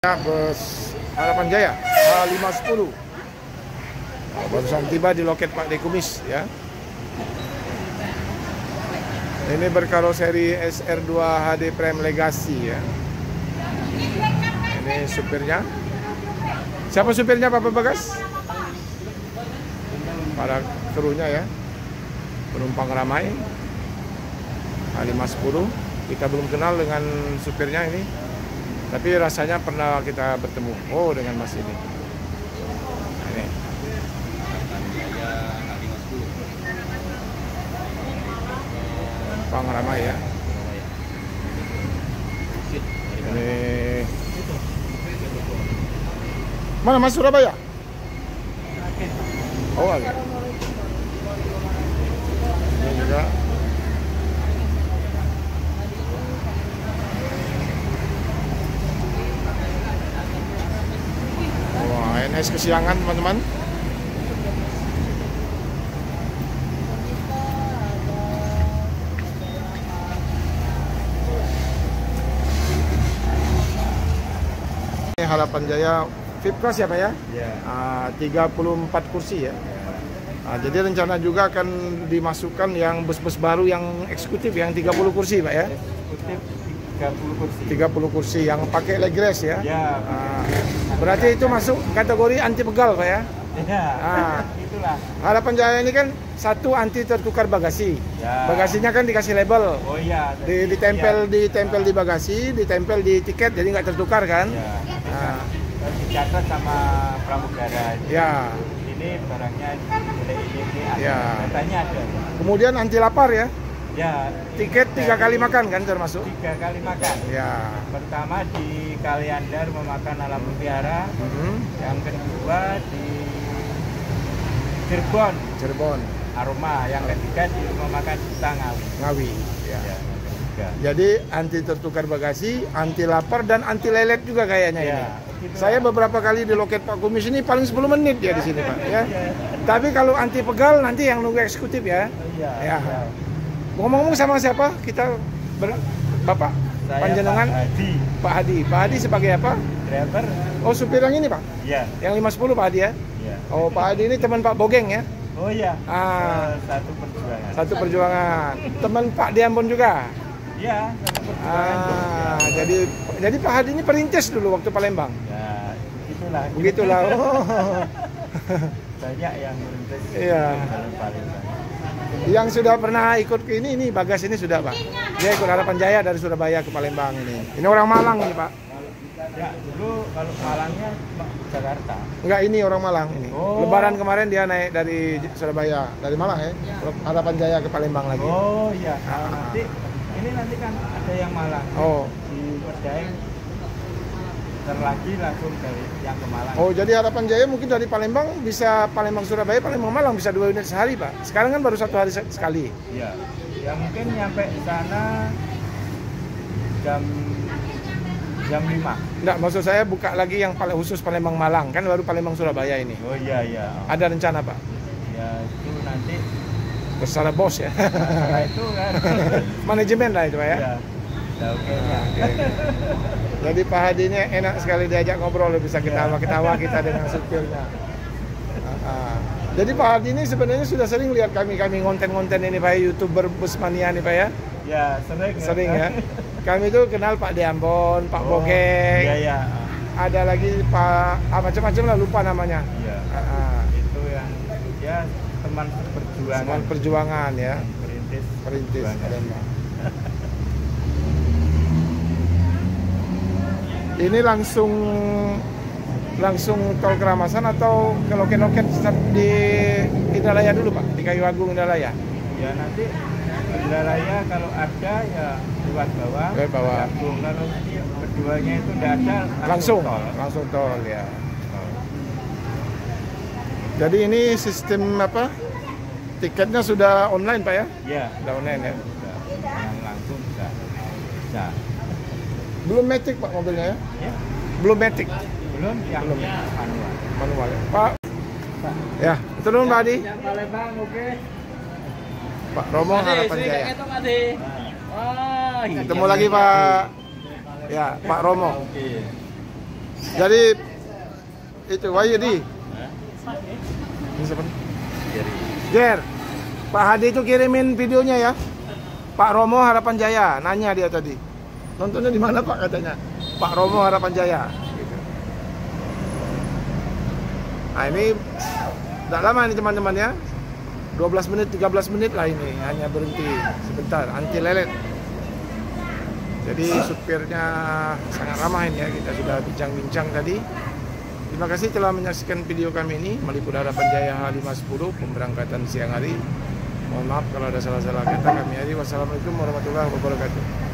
Ya, bus Harapan Jaya H510 barusan tiba di loket Pak Dekumis ya. Ini berkaroseri SR2 HD Prime Legacy ya. Ini supirnya. Siapa supirnya, Pak Bagas? Para krunya ya. Penumpang ramai. H510. Kita belum kenal dengan supirnya ini. Tapi rasanya pernah kita bertemu. Oh, dengan Mas ini. Ini. Pang ramai ya. Ini. Mana Mas Surabaya? Oh, ada. Ini juga. NS kesiangan teman-teman. Ini Harapan Jaya VIP Class ya Pak ya? Ya. 34 kursi ya. Jadi rencana juga akan dimasukkan yang bus-bus baru yang eksekutif yang 30 kursi Pak ya? Eksekutif 30 kursi. 30 kursi yang pakai leg rest ya? Ya. Berarti itu masuk kategori anti pegal Pak ya? Iya. Itulah. Harapan Jaya ini kan satu anti tertukar bagasi. Ya. Bagasinya kan dikasih label. Oh iya. Ditempel di bagasi, ditempel di tiket, jadi nggak tertukar kan? Ya. Dicatat sama pramugara. Ya. Ini barangnya ini ada. Ya. Datanya ada. Kemudian anti lapar ya? Ya. Tiket 3 kali makan kan termasuk? 3 kali makan. Ya. Pertama di Kaliandar memakan alam mutiara. Yang kedua di Cirebon. Aroma. Yang ketiga di memakan Suta Ngawi. Ya. Ya. Jadi anti tertukar bagasi, anti lapar dan anti lelet juga kayaknya Ya. ini. Saya beberapa kali di loket Pak Kumis ini paling 10 menit ya di sini Pak ya. Tapi kalau anti pegal nanti yang nunggu eksekutif ya. Iya. Ya. Ngomong-ngomong sama siapa? Kita Bapak panjenengan Pak Hadi. Pak Hadi sebagai apa? Driver. Oh, supir yang ini Pak? Iya. Yang 510 Pak Hadi ya? Iya. Oh, Pak Hadi ini teman Pak Bogeng ya? Oh iya. Satu perjuangan. Satu perjuangan. Teman Pak Diambon juga? Iya, satu perjuangan. Jadi Pak Hadi ini perintis dulu waktu Palembang? Ya, itulah. Begitulah. Oh. Banyak yang merintis. Iya. Palembang. Yang sudah pernah ikut ke ini Bagas ini sudah Pak. Dia ikut Harapan Jaya dari Surabaya ke Palembang ini. Ini orang Malang ini Pak. Ya, dulu kalau Malangnya Jakarta. Enggak, ini orang Malang ini. Oh. Lebaran kemarin dia naik dari Surabaya, dari Malang ya. Harapan Jaya ke Palembang lagi. Oh iya. Nanti kan ada yang Malang. Oh. Di Perdaeng terlagi langsung dari yang ke Malang. Oh, jadi Harapan Jaya mungkin dari Palembang bisa Palembang Surabaya, Palembang Malang bisa 2 unit sehari Pak. Sekarang kan baru 1 hari sekali. Iya. Ya mungkin nyampe sana jam 5. Enggak, maksud saya buka lagi yang paling khusus Palembang Malang, kan baru Palembang Surabaya ini. Oh iya. Ada rencana Pak? Ya itu nanti terserah bos ya. Nah, itu kan manajemen lah itu Pak ya. Iya. Oke. Jadi Pak Hadi ini enak sekali diajak ngobrol, bisa ketawa-ketawa kita dengan supirnya. Jadi Pak Hadi ini sebenarnya sudah sering lihat kami ngonten-ngonten ini Pak, YouTuber Busmania nih Pak ya. Ya, sering ya. Kami itu kenal Pak Diambon, Pak Bogeng. Iya. Ada lagi Pak macam-macam lah, lupa namanya. Iya. Itu yang ya teman perjuangan. Teman perjuangan ya. Perintis. Ini langsung tol Keramasan atau ke loket-loket di Indralaya dulu Pak, di Kayu Agung Indralaya? Ya nanti Indralaya kalau ada ya lewat bawah. Kalau keduanya itu tidak ada langsung tol ya. Jadi ini sistem apa? Tiketnya sudah online Pak ya? Iya. Sudah online ya? Langsung bisa. Belum matic Pak mobilnya ya? Ya. Belum matic? Belum, manual ya. Pak. Ya, turun Pak Adi. Palembang oke. Pak Romo Harapan Jaya. Wah, Ketemu lagi Pak. Ya, Pak Romo. Jadi itu Wahyudi. Ini siapa? Ger. Pak Hadi itu kirimin videonya ya. Pak Romo Harapan Jaya, nanya dia tadi. Nontonnya di mana Pak katanya? Pak Romo Harapan Jaya. Gitu. Nah ini tidak lama ini teman-teman ya. 12 menit, 13 menit lah ini. Hanya berhenti sebentar, anti lelet. Jadi supirnya sangat ramah ini ya. Kita sudah bincang-bincang tadi. Terima kasih telah menyaksikan video kami ini. Meliput Harapan Jaya H510 pemberangkatan siang hari. Mohon maaf kalau ada salah-salah kata kami. Wassalamualaikum warahmatullahi wabarakatuh.